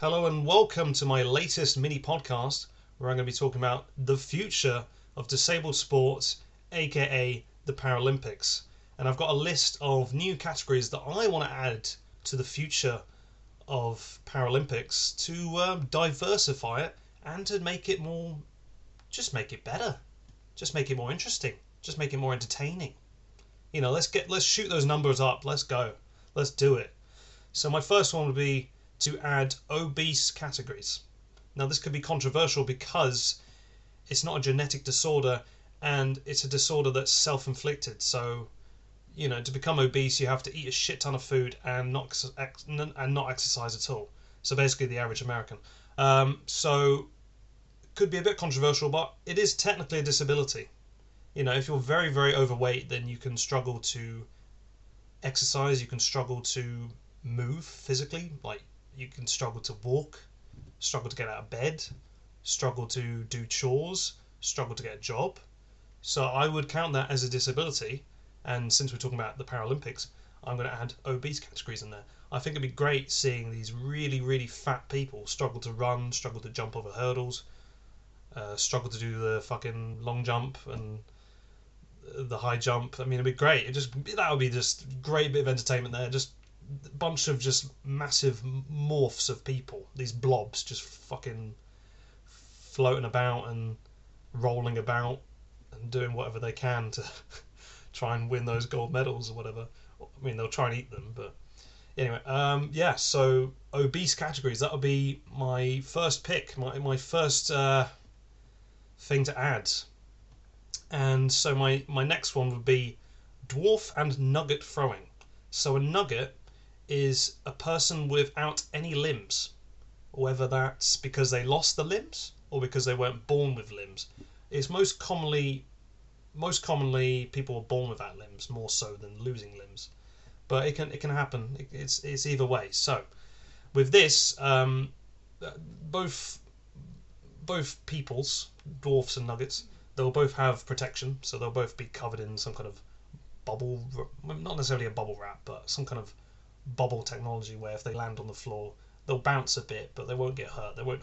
Hello and welcome to my latest mini podcast where I'm going to be talking about the future of disabled sports, aka the Paralympics. And I've got a list of new categories that I want to add to the future of Paralympics to diversify it and to make it more, just make it better, just make it more interesting, just make it more entertaining. Let's shoot those numbers up. Let's go. Let's do it. So my first one would be to add obese categories. Now this could be controversial because it's not a genetic disorder and it's a disorder that's self-inflicted. So, to become obese you have to eat a shit ton of food and not exercise at all. So basically the average American. So could be a bit controversial, but it is technically a disability. If you're very, very overweight, then you can struggle to exercise, you can struggle to move physically, like you can struggle to walk, struggle to get out of bed, struggle to do chores, struggle to get a job. So I would count that as a disability, and since we're talking about the Paralympics, I'm going to add obese categories in there. I think it'd be great seeing these really, really fat people struggle to run, struggle to jump over hurdles, struggle to do the fucking long jump and the high jump. I mean, it'd be great. That would be just a great bit of entertainment there. Just a bunch of just massive morphs of people, these blobs just fucking floating about and rolling about and doing whatever they can to try and win those gold medals or whatever. I mean, they'll try and eat them, but anyway, yeah. So obese categories, that would be my first pick, my first thing to add. And so my next one would be dwarf and nugget throwing. So a nugget is a person without any limbs, whether that's because they lost the limbs or because they weren't born with limbs. It's most commonly people are born without limbs more so than losing limbs, but it can happen. It's either way. So with this, both peoples, dwarfs and nuggets, they'll both have protection, so they'll both be covered in some kind of bubble, not necessarily a bubble wrap, but some kind of bubble technology where if they land on the floor, they'll bounce a bit, but they won't get hurt. They won't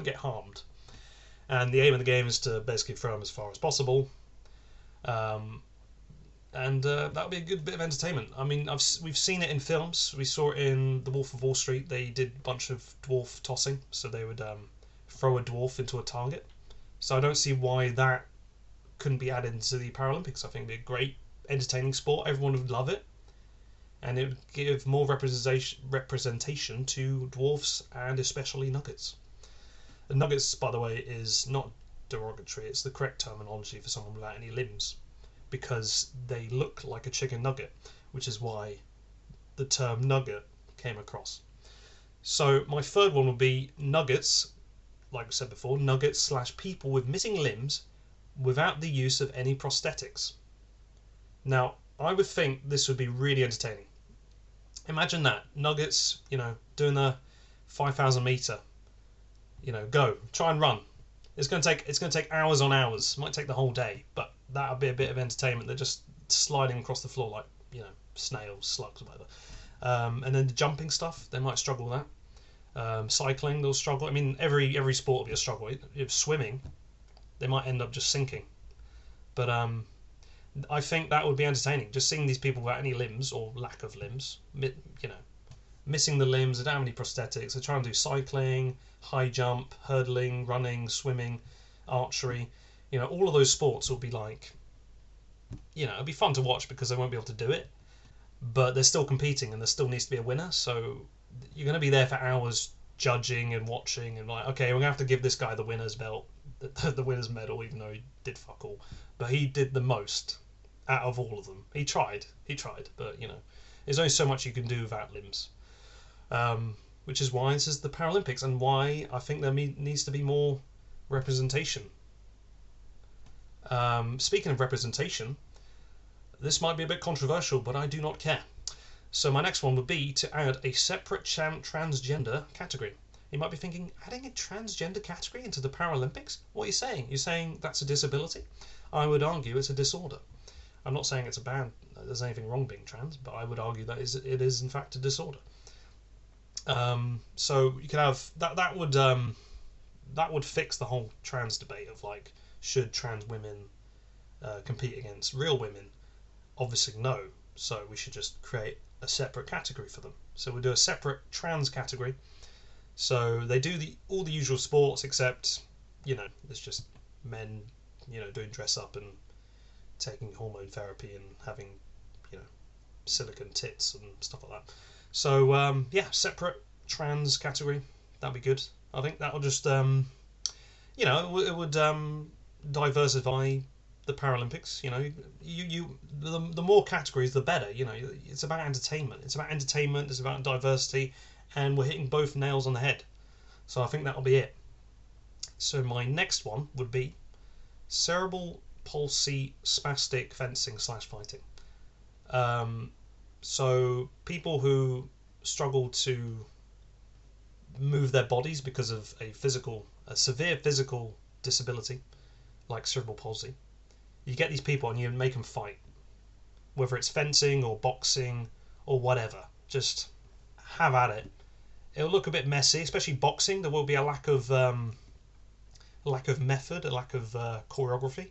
get harmed. And the aim of the game is to basically throw them as far as possible. And that'll be a good bit of entertainment. I mean, we've seen it in films. We saw it in The Wolf of Wall Street. They did a bunch of dwarf tossing, so they would throw a dwarf into a target. So I don't see why that couldn't be added into the Paralympics. I think it'd be a great, entertaining sport. Everyone would love it, and it would give more representation to dwarfs and especially nuggets. And nuggets, by the way, is not derogatory. It's the correct terminology for someone without any limbs, because they look like a chicken nugget, which is why the term nugget came across. So my third one would be nuggets, like we said before, nuggets / people with missing limbs without the use of any prosthetics. Now, I would think this would be really entertaining. Imagine that, nuggets, doing the 5,000 meter, go, try and run. It's going to take hours on hours. It might take the whole day, but that would be a bit of entertainment. They're just sliding across the floor like, snails, slugs, whatever. And then the jumping stuff, they might struggle with that. Cycling, they'll struggle. I mean, every sport will be a struggle. If swimming, they might end up just sinking. But I think that would be entertaining. Just seeing these people without any limbs or lack of limbs, missing the limbs, they don't have any prosthetics. They try and do cycling, high jump, hurdling, running, swimming, archery. All of those sports will be like, it'll be fun to watch because they won't be able to do it, but they're still competing and there still needs to be a winner. So you're going to be there for hours judging and watching and like, okay, we're going to have to give this guy the winner's belt, the winner's medal, even though he did fuck all. But he did the most out of all of them. He tried, but there's only so much you can do without limbs. Which is why this is the Paralympics and why I think there needs to be more representation. Speaking of representation, this might be a bit controversial, but I do not care. So my next one would be to add a separate transgender category. You might be thinking, adding a transgender category into the Paralympics? What are you saying? You're saying that's a disability? I would argue it's a disorder. I'm not saying it's a bad, there's anything wrong being trans, but I would argue that it is in fact a disorder. So you could have that. That would fix the whole trans debate of like, should trans women compete against real women? Obviously, no. So we should just create a separate category for them. So we'll do a separate trans category. So they do all the usual sports, except, there's just men, doing dress up and taking hormone therapy and having, silicone tits and stuff like that. So yeah, separate trans category. That'd be good. I think that'll just it would diversify the Paralympics. The more categories, the better. It's about entertainment. It's about entertainment. It's about diversity, and we're hitting both nails on the head. So I think that'll be it. So my next one would be cerebral palsy spastic fencing / fighting. So people who struggle to move their bodies because of a severe physical disability, like cerebral palsy, you get these people and you make them fight, whether it's fencing or boxing or whatever. Just have at it. It'll look a bit messy, especially boxing. There will be a lack of method, a lack of choreography.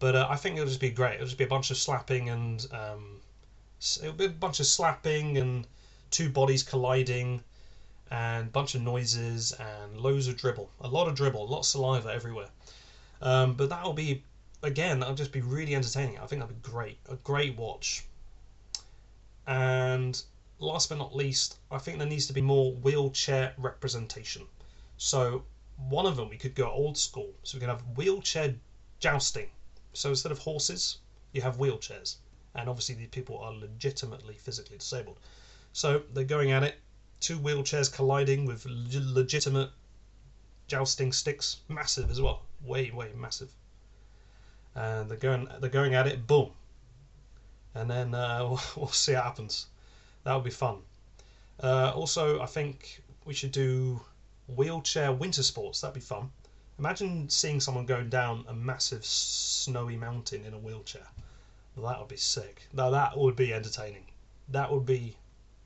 But I think it'll just be great. It'll just be a bunch of slapping and two bodies colliding and a bunch of noises and loads of dribble. A lot of saliva everywhere. But that'll just be really entertaining. I think that'll be great. A great watch. And last but not least, I think there needs to be more wheelchair representation. So one of them, we could go old school. So we can have wheelchair jousting. So instead of horses, you have wheelchairs. And obviously these people are legitimately physically disabled. So they're going at it, two wheelchairs colliding with legitimate jousting sticks, massive as well, way massive. And they're going at it, boom. And then we'll see what happens. That would be fun. Also, I think we should do wheelchair winter sports. That'd be fun. Imagine seeing someone going down a massive snowy mountain in a wheelchair. Well, that would be sick. Now that would be entertaining. That would be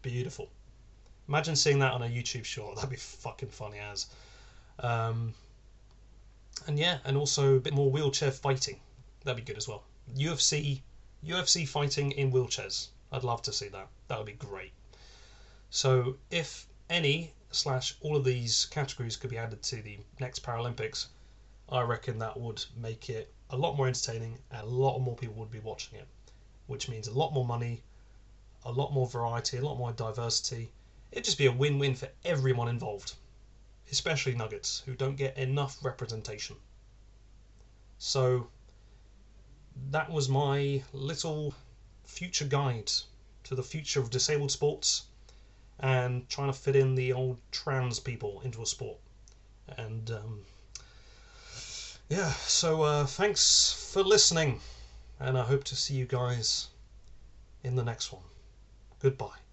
beautiful. Imagine seeing that on a YouTube short. That'd be fucking funny as. And yeah, and also a bit more wheelchair fighting. That'd be good as well. UFC fighting in wheelchairs. I'd love to see that. That would be great. So if any / all of these categories could be added to the next Paralympics, I reckon that would make it a lot more entertaining and a lot more people would be watching it, which means a lot more money, a lot more variety, a lot more diversity. It'd just be a win-win for everyone involved, especially Nuggets, who don't get enough representation. So that was my little future guide to the future of disabled sports and trying to fit in the old trans people into a sport. And yeah, so thanks for listening, and I hope to see you guys in the next one. Goodbye.